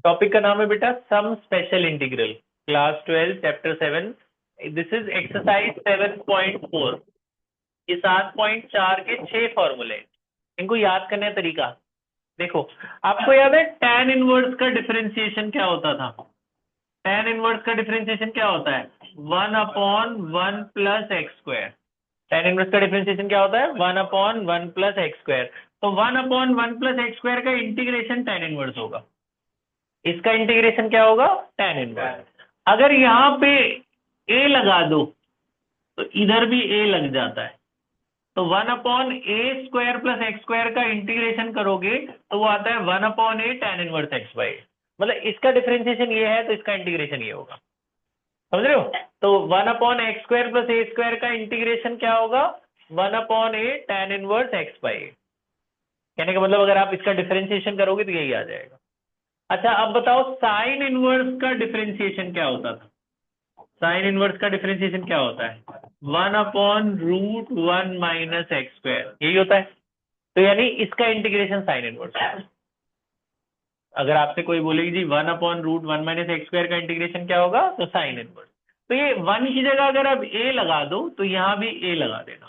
Topic का नाम है बेटा some special integral, class 12 chapter 7। This is exercise 7.4। ये 7.4 के 6 फॉर्मूले, इनको याद करने का तरीका देखो। आपको याद है tan इनवर्स का डिफरेंशिएशन क्या होता था? tan इनवर्स का डिफरेंशिएशन क्या होता है? 1/1 plus x square. tan inverse का डिफरेंशिएशन क्या होता है? 1/1 प्लस एक्स स्क्वायर। तो 1/1 प्लस एक्स स्क्वायर का इंटीग्रेशन tan इनवर्स होगा। इसका इंटीग्रेशन क्या होगा? tan inverse. अगर यहाँ पे a लगा दो तो इधर भी a लग जाता है, तो 1/a² प्लस एक्स स्क्वायर का इंटीग्रेशन करोगे तो वो आता है 1/a tan inverse x by. मतलब इसका डिफरेंशिएशन ये है तो इसका इंटीग्रेशन ये होगा, समझ रहे हो? तो 1/x² प्लस a² का इंटीग्रेशन क्या होगा? 1/a tan inverse x by. कहने का मतलब अगर आप इसका डिफरेंशिएशन करोगे तो यही आ जाएगा। अच्छा अब बताओ साइन इनवर्स का डिफरेंशिएशन क्या होता था? साइन इनवर्स का डिफरेंशिएशन क्या होता है? 1/√1 माइनस एक्स स्क्वायर, यही होता है। तो यानी इसका इंटीग्रेशन साइन इनवर्स। अगर आपसे कोई बोलेगी जी 1/√1 माइनस एक्स स्क्वायर का इंटीग्रेशन क्या होगा, तो साइन इनवर्स। तो ये 1 की जगह अगर आप a लगा दो तो यहां भी a लगा देना।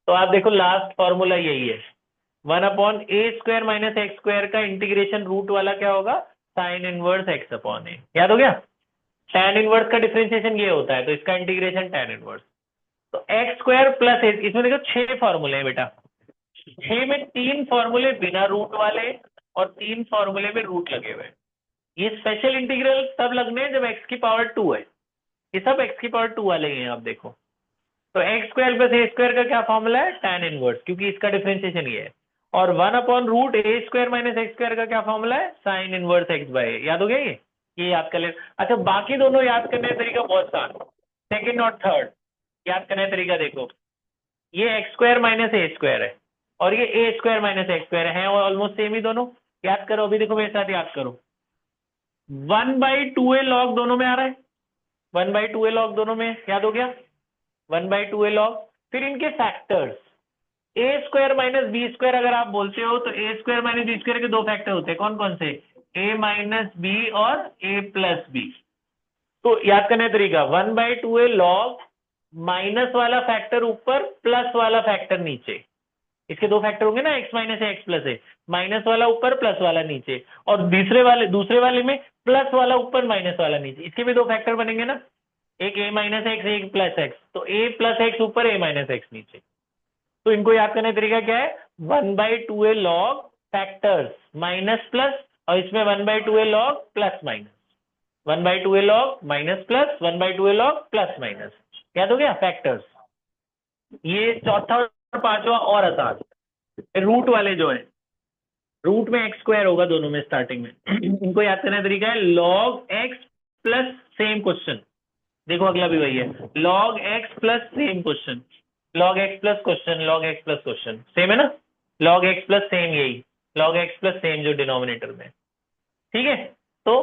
तो आप देखो लास्ट फॉर्मूला यही है, 1/a² माइनस एक्स स्क्वायर का इंटीग्रेशन रूट वाला क्या होगा? Sine inverse x/a। याद हो गया? tan इनवर्स का डिफरेंशिएशन ये होता है, तो इसका इंटीग्रेशन tan इनवर्स। तो x² प्लस इसमें देखो 6 फॉर्मूले हैं बेटा। 6 में 3 फॉर्मूले बिना रूट वाले और 3 फॉर्मूले में रूट लगे हुए। ये स्पेशल इंटीग्रल तब लगने हैं जब x की पावर 2 है। ये सब x की पावर 2 वाले ही हैं। आप देखो तो x² प्लस a² का क्या फॉर्मूला है? tan इनवर्स, क्योंकि इसका डिफरेंशिएशन ये है। और 1/√a² माइनस एक्स स्क्वायर का क्या फॉर्मूला है? Sine inverse x by. याद हो गया ये याद कर ले। अच्छा बाकी दोनों याद करने का तरीका बहुत आसान, सेकंड और थर्ड याद करने का तरीका देखो। ये x² माइनस a² है और ये a² माइनस एक्स स्क्वायर है, और ऑलमोस्ट सेम ही दोनों। याद करो, अभी देखो मेरे साथ याद करो। 1/2a log दोनों में आ रहा है, 1/2a log दोनों में, याद हो गया? 1/2a log। फिर इनके फैक्टर्स a² माइनस b² अगर आप बोलते हो तो a² माइनस b² के 2 फैक्टर होते हैं। कौन कौन से? a माइनस b और a प्लस b। तो याद करने का तरीका 1/2a log, माइनस वाला फैक्टर ऊपर, प्लस वाला फैक्टर नीचे। इसके 2 फैक्टर होंगे ना, x माइनस है x प्लस है, माइनस वाला ऊपर प्लस वाला नीचे। और दूसरे वाले में प्लस वाला ऊपर माइनस वाला नीचे। इसके भी 2 फैक्टर बनेंगे ना, एक a माइनस एक्स, एक प्लस एक्स। तो a प्लस एक्स ऊपर, a माइनस एक्स नीचे। तो इनको याद करने का तरीका क्या है? 1/2a log factors minus plus, और इसमें 1/2a log plus minus, 1/2a log minus plus, 1/2a log plus minus. याद हो गया फैक्टर्स। ये चौथा और पांचवा और आसान। रूट वाले जो है, रूट में x² होगा दोनों में स्टार्टिंग में। इनको याद करने का तरीका है log x plus same question. देखो अगला भी वही है, log x plus same question, log x plus question, log x plus question. Same है ना? log x प्लस सेम, यही log x प्लस सेम जो डिनोमिनेटर में। ठीक है, तो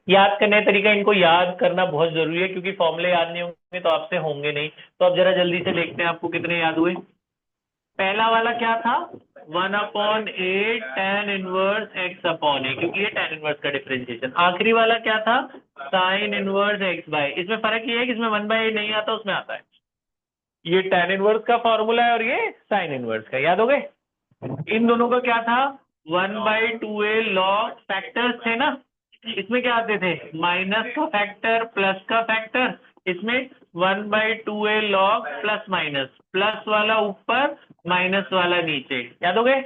याद करने का तरीका, इनको याद करना बहुत जरूरी है, क्योंकि फॉर्मूले याद नहीं होंगे तो आपसे होंगे नहीं। तो अब जरा जल्दी से देखते हैं आपको कितने याद हुए। पहला वाला क्या था? 1/a tan इनवर्स x/a, क्योंकि ये tan इनवर्स का डिफरेंशिएशन। आखिरी वाला क्या था? Sine inverse x by. इसमें फर्क ये है कि इसमें 1/a नहीं आता, उसमें आता है। ये tan इनवर्स का फॉर्मूला है और ये साइन इनवर्स का। याद हो गए? इन दोनों का क्या था? 1/2a log फैक्टर्स थे ना, इसमें क्या आते थे? माइनस का फैक्टर, प्लस का फैक्टर। इसमें 1/2a log plus minus, plus वाला ऊपर, माइनस वाला नीचे। याद हो गए?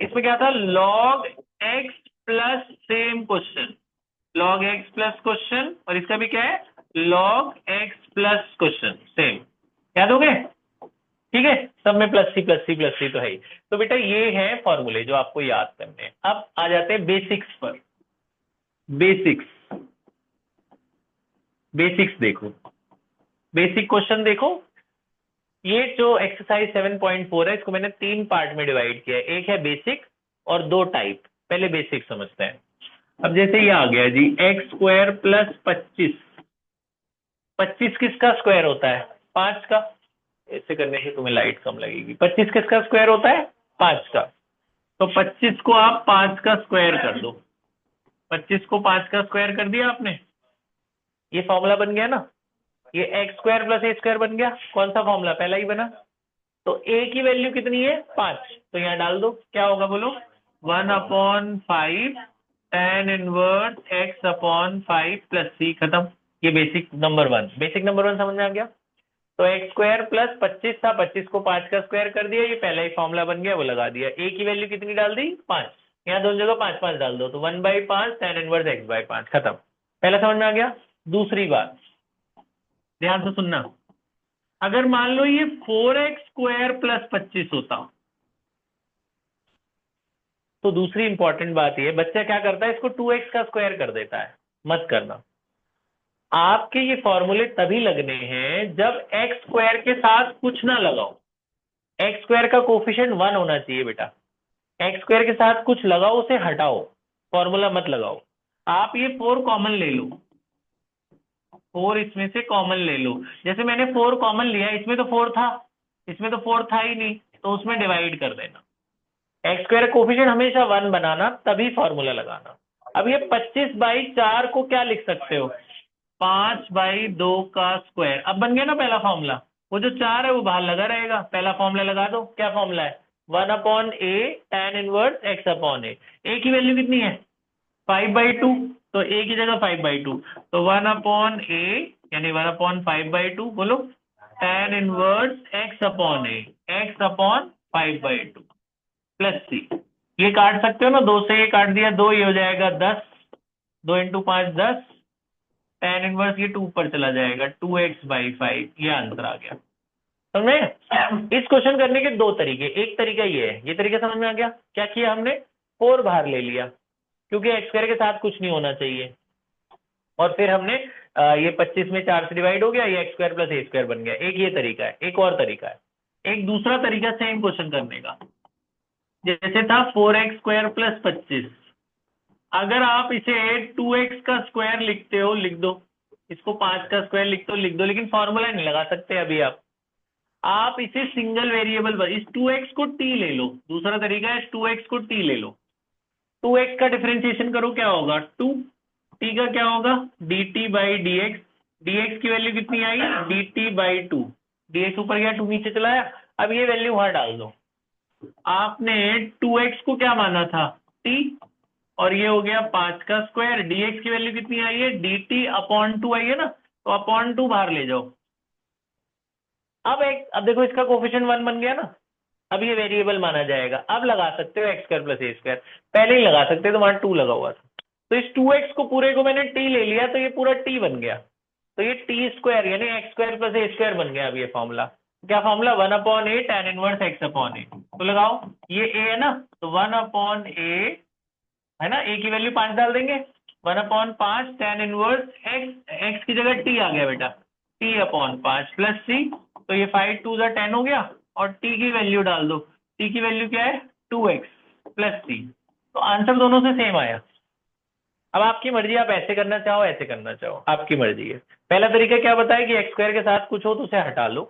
इसमें क्या था? log x plus same question, log x plus question, और इसका भी क्या है? log x plus question same. याद हो गए? ठीक है, सब में plus c plus c plus c तो है ही। तो बेटा ये है फॉर्मूले जो आपको याद करने हैं। अब आ जाते हैं बेसिक्स पर। बेसिक्स देखो, बेसिक क्वेश्चन देखो। ये जो एक्सरसाइज 7.4 है, इसको मैंने 3 पार्ट में डिवाइड किया है। एक है बेसिक और 2 टाइप। पहले बेसिक समझते हैं। अब जैसे ये आ गया जी x² प्लस 25। 25 किसका स्क्वायर होता है? 5 का। ऐसे करने से तुम्हें लाइट कम लगेगी। 25 किसका स्क्वायर होता है? 5 का। तो 25 को आप 5 का स्क्वायर कर दो। 25 को 5 का स्क्वायर कर दिया आपने, ये फॉर्मूला बन गया ना, ये एक्स स्क्वायर प्लस ए स्क्वायर बन गया। कौन सा फॉर्मूला, पहला ही बना। तो ए की वैल्यू कितनी है, 5, तो यहाँ डाल दो, क्या होगा बोलो, 1/5 tan इनवर्स x/5 प्लस सी, खत्म। ये basic number one, basic number one समझ में आ गया। तो एक्स स्क्वायर प्लस 25 था, 25 को 5 का स्क्वायर कर दिया, ये पहला ही फॉर्मूला बन गया, वो लगा दिया। ए की वैल्यू कितनी डाल दी, 5, यहाँ दोनों जगह 5 5 डाल दो, तो 1/5 tan इनवर्स x/5, खत्म। पहला समझ में आ गया। दूसरी बात ध्यान से सुनना, अगर मान लो ये 4x स्क्वायर प्लस 25 होता, तो दूसरी इंपॉर्टेंट बात ये, बच्चा क्या करता है, इसको 2x का स्क्वायर कर देता है। मत करना, आपके ये फॉर्मूले तभी लगने हैं जब एक्स स्क्वायर के साथ कुछ ना लगाओ। एक्स स्क्वायर का कोफिशिएंट 1 होना चाहिए बेटा। एक्स स्क्वायर के साथ कुछ लगाओ, उसे हटाओ, फॉर्मूला मत लगाओ। आप ये 4 कॉमन ले लो, 4 इसमें से कॉमन ले लो। जैसे मैंने 4 कॉमन लिया, इसमें तो 4 था, इसमें तो 4 था ही नहीं, तो उसमें डिवाइड कर देना। एक्स स्क्वायर कोफिशिएंट हमेशा 1 बनाना, तभी फॉर्मूला लगाना। अब ये 25/4 को क्या लिख सकते हो, 5/2 का स्क्वायर। अब बन गया ना पहला फॉर्मूला, वो जो 4 है वो बाहर लगा रहेगा, पहला फॉर्मूला लगा दो। क्या फॉर्मूला है, 1/a tan इनवर्स x/a। ए की वैल्यू कितनी है, 5/2, तो a की जगह 5/2, तो 1/a यानी 1/5/2, बोलो tan इनवर्स x/5/2 प्लस सी। ये काट सकते हो ना, 2 से ये काट दिया, 2 ये हो जाएगा 10, 2 × 5 10, tan इनवर्स ये 2 पर चला जाएगा, 2x/5, ये आंसर आ गया। समझ में। इस क्वेश्चन करने के दो तरीके, एक तरीका ये है, ये तरीका समझ में आ गया। क्या किया हमने, 4 बाहर ले लिया, क्योंकि एक्स स्क्वायर के साथ कुछ नहीं होना चाहिए, और फिर हमने ये 25 में 4 से डिवाइड हो गया, ये एक्स स्क्वायर प्लस ए स्क्वायर बन गया। एक ये तरीका है, एक और तरीका है, एक दूसरा तरीका सेम क्वेश्चन करने का, जैसे था 4x स्क्वायर प्लस 25। अगर आप इसे 2x का स्क्वायर लिखते हो लिख दो, इसको 5 का स्क्वायर लिखते हो लिख दो, लेकिन फॉर्मूला नहीं लगा सकते अभी आप इसे सिंगल वेरिएबल, इस 2x को t ले लो। दूसरा तरीका है, 2x को t ले लो, 2x का डिफरेंशिएशन करो, क्या होगा 2, t का क्या होगा dt/dx, dx की वैल्यू कितनी आई dt/2, dx ऊपर गया 2 नीचे चला आया। अब ये वैल्यू वहां डाल दो, आपने 2x को क्या माना था t, और ये हो गया 5 का स्क्वायर, dx की वैल्यू कितनी आई है dt/2 आई है ना, तो /2 बाहर ले जाओ। अब देखो इसका कोफिशिएंट 1 बन गया ना, अब ये वेरिएबल माना जाएगा। अब लगा सकते हो एक्स स्क्वायर प्लस ए स्क्वायर, पहले ही लगा सकते हो तो वहां 2 लगा हुआ था। तो इस 2x को पूरे को मैंने t ले लिया, तो ये पूरा t बन गया, तो ये t स्क्वायर यानी एक्स स्क्वायर प्लस ए स्क्वायर बन गया। अब ये फॉर्मूला क्या, formula 1/a tan inverse x/a। तो लगाओ, ये a है ना, तो 1/a है ना, a की वैल्यू 5 डाल देंगे, 1/5 tan इनवर्स x की जगह t आ गया बेटा, t/5 प्लस c, तो ये 5 2 10 हो गया, और t की वैल्यू डाल दो, t की वैल्यू क्या है 2x प्लस c, तो आंसर दोनों से सेम आया। अब आपकी मर्जी, आप ऐसे करना चाहो ऐसे करना चाहो, आपकी मर्जी है। पहला तरीका क्या बताया कि एक्स स्क्वायर के साथ कुछ हो तो उसे हटा लो,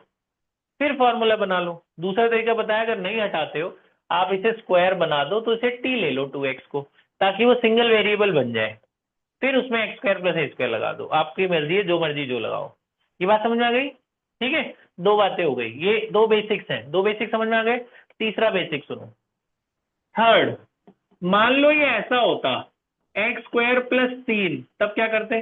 फिर फॉर्मूला बना लो। दूसरा तरीका बताया, अगर नहीं हटाते हो आप इसे स्क्वायर बना दो, तो इसे t ले लो 2x को, ताकि वो सिंगल वेरिएबल बन जाए, फिर उसमें एक्स स्क्वायर प्लस ए स्क्वायर लगा दो। आपकी मर्जी है, जो मर्जी जो लगाओ। ये बात समझ में आ गई, ठीक है। दो बातें हो गई, ये दो बेसिक्स हैं, दो बेसिक समझ में आ गए। तीसरा बेसिक सुनो, थर्ड, मान लो ये ऐसा होता एक्स स्क्वायर प्लस 3, तब क्या करते,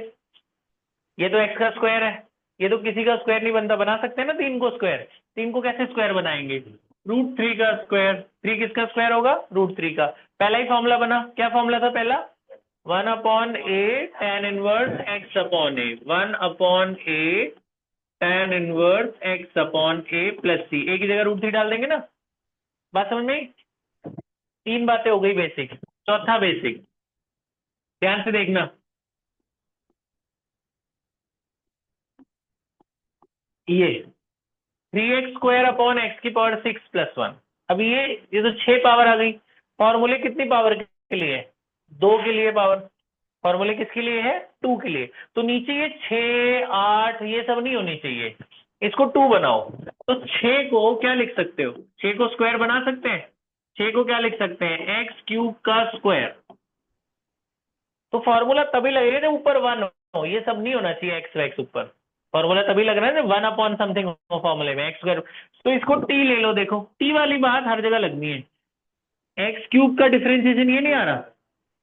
ये तो एक्स का स्क्वायर है, ये तो किसी का स्क्वायर नहीं बनता, बना सकते हैं ना 3 को स्क्वायर। 3 को कैसे स्क्वायर बनाएंगे, √3 का स्क्वायर, 3 किसका स्क्वायर होगा √3 का। पहला ही फॉर्मूला बना, क्या फॉर्मूला था पहला, 1/a tan inverse x/a, 1/a tan inverse x/a plus c, a की जगह √3 डाल देंगे ना। बात समझ में आई? 3 बातें हो गई बेसिक। चौथा बेसिक, ध्यान से देखना, ये 3x स्क्वायर अपॉन x⁻6 + 1। अब ये तो 6 पावर आ गई। फॉर्मूले कितनी पावर के लिए है, 2 के लिए पावर। फॉर्मूले किसके लिए है, 2 के लिए। तो नीचे ये 6 8 ये सब नहीं होनी चाहिए, इसको 2 बनाओ। तो 6 को क्या लिख सकते हो, 6 को स्क्वायर बना सकते हैं। 6 को क्या लिख सकते हैं, x³ का स्क्वायर, तो फॉर्मूला तभी लगेगा जब ऊपर 1 हो, ये सब नहीं होना चाहिए एक्स वैक्स ऊपर। फॉर्मूला तभी लग रहा है ना 1 अपॉन समथिंग हो फॉर्मूले में, एक्स स्क्वायर। तो इसको टी ले लो, देखो टी वाली बात हर जगह लगनी है। एक्स क्यूब का डिफरेंशिएशन ये नहीं आ रहा,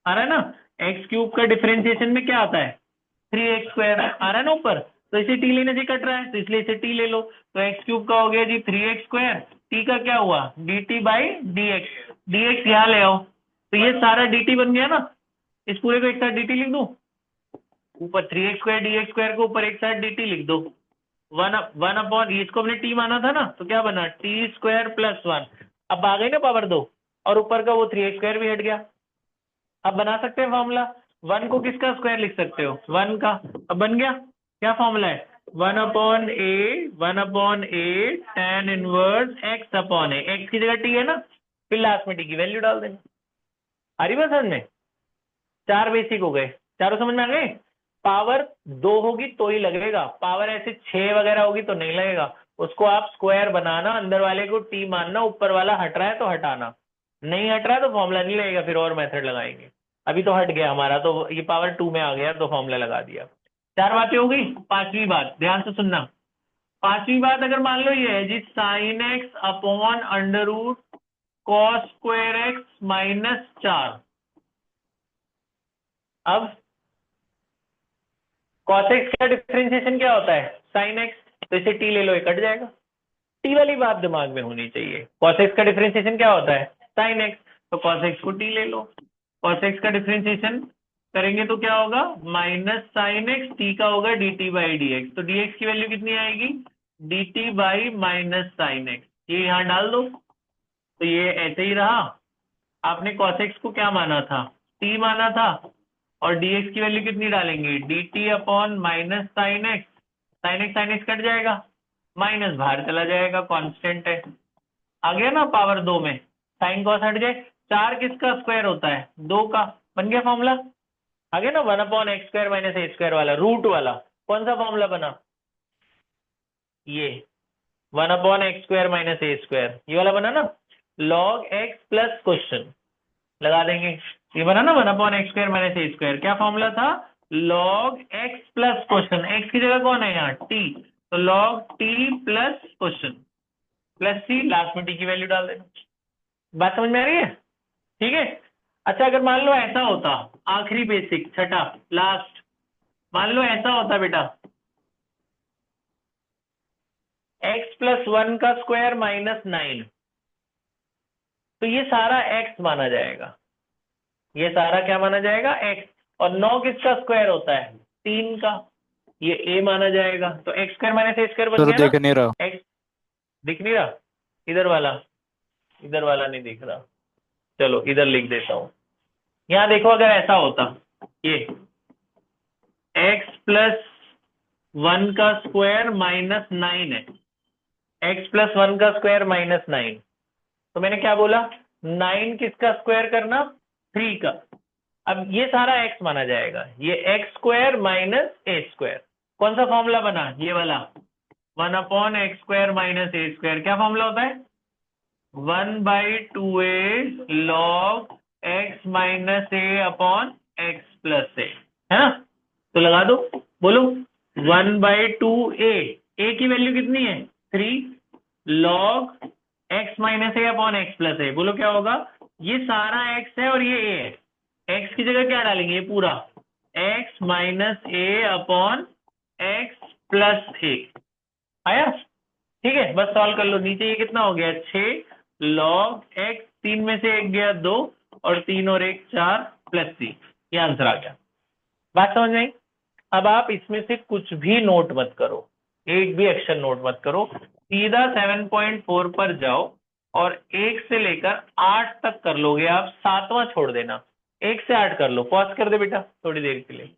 आ रहा है ना? एक्स क्यूब का डिफरेंशिएशन में क्या आता है? 3x² आ रहा है ना ऊपर, तो इसे टी लेने से कट रहा है, तो इसलिए इसे टी ले लो। तो एक्स क्यूब का हो गया जी 3x², टी का क्या हुआ dt बाई dx, dx यहाँ ले आओ, तो ये सारा dt बन गया ना। इस पूरे को एक साथ dt लिख दो, ऊपर 3x² dx² को ऊपर एक साथ dt लिख दो। वन अपॉन, इसको हमने टी माना था ना, तो क्या बना t² + 1। अब आ गई ना पावर 2, और ऊपर का वो 3x² भी हट गया। अब बना सकते हैं फॉर्मूला, 1 को किसका स्क्वायर लिख सकते हो? 1 का। अब बन गया, क्या फॉर्मूला है? 1/a tan inverse x upon a, x की जगह t है ना, फिर लास्ट में t की वैल्यू डाल देना। आ रही बात समझ में? 4 बेसिक हो गए, चारों समझ में आ गए। पावर 2 होगी तो ही लगेगा, पावर ऐसे 6 वगैरह होगी तो नहीं लगेगा। उसको आप स्क्वायर बनाना, अंदर वाले को t मानना, ऊपर वाला हट रहा है तो हटाना, नहीं हट रहा है तो फॉर्मूला नहीं लगेगा, फिर और मेथड लगाएंगे। अभी तो हट गया हमारा, तो ये पावर 2 में आ गया तो फॉर्मूला लगा दिया। 4 बातें हो गई। पांचवी बात ध्यान से सुनना। पांचवी बात अगर मान लो ये है जी sin x upon √ cos² x - 4। अब cos x का डिफरेंशिएशन क्या होता है? sin x, तो इसे t ले लो, ये कट जाएगा। t वाली बात दिमाग में होनी चाहिए। cos x का डिफरेंशिएशन क्या होता है? sin x, तो cos x को t ले लो। cos x का डिफरेंशिएशन करेंगे तो क्या होगा? -sin x, t का होगा dt बाई dx, तो dx की वैल्यू कितनी आएगी? dt बाई -sin x, ये यहाँ डाल दो, तो ये ऐसे ही रहा। आपने cos x को क्या माना था? t माना था, और dx की वैल्यू कितनी डालेंगे? dt upon -sin x, sin x cut जाएगा, माइनस बाहर चला जाएगा, कांस्टेंट है। आ गया ना पावर 2 में, साइन कॉस हट जाए। 4 किसका स्क्वायर होता है? 2 का। बन गया फॉर्मूला, आ गया ना 1/x² - a² वाला, रूट वाला। कौन सा फॉर्मूला बना? ये 1/x² - a², ये वाला बना ना, log x प्लस क्वेश्चन लगा देंगे। ये बना ना 1/x² - a², क्या फॉर्मूला था? log x plus question, x की जगह कौन है यहाँ? t, तो log t plus question plus c, last में t की वैल्यू डाल देना। बात समझ में आ रही है? ठीक है। अच्छा अगर मान लो ऐसा होता, आखिरी बेसिक, छठा लास्ट, मान लो ऐसा होता बेटा, x + 1 का स्क्वायर -9, तो ये सारा x माना जाएगा। ये सारा क्या माना जाएगा? x। और 9 किसका स्क्वायर होता है? 3 का, ये a माना जाएगा। तो x² - a² बन सर गया ना। देख नहीं रहा। x दिख नहीं रहा, इधर वाला नहीं दिख रहा, चलो इधर लिख देता हूं। यहाँ देखो, अगर ऐसा होता, ये x + 1 का स्क्वायर -9 है, x + 1 का स्क्वायर -9, तो मैंने क्या बोला? 9 किसका स्क्वायर करना? 3 का। अब ये सारा x माना जाएगा, ये x² - a²। कौन सा फॉर्मूला बना? ये वाला 1/x² - a², क्या फॉर्मूला होता है? 1/2a log x - a upon x + a, है ना? तो लगा दो, बोलो 1/2a, a की वैल्यू कितनी है? 3, log x - a upon x + a, बोलो क्या होगा? ये सारा x है और ये a है, x की जगह क्या डालेंगे? ये पूरा x - a upon x + a आया। ठीक है, बस सॉल्व कर लो। नीचे ये कितना हो गया? 6 log x, 3 में से 1 गया 2, और 3 और 1 4 + c, ये आंसर आ गया। बात समझ में आई? अब आप इसमें से कुछ भी नोट मत करो, एक भी एक्शन नोट मत करो, सीधा 7.4 पर जाओ, और 1 से लेकर 8 तक कर लोगे आप, 7वां छोड़ देना। 1 से 8 कर लो, पॉज कर दे बेटा थोड़ी देर के लिए।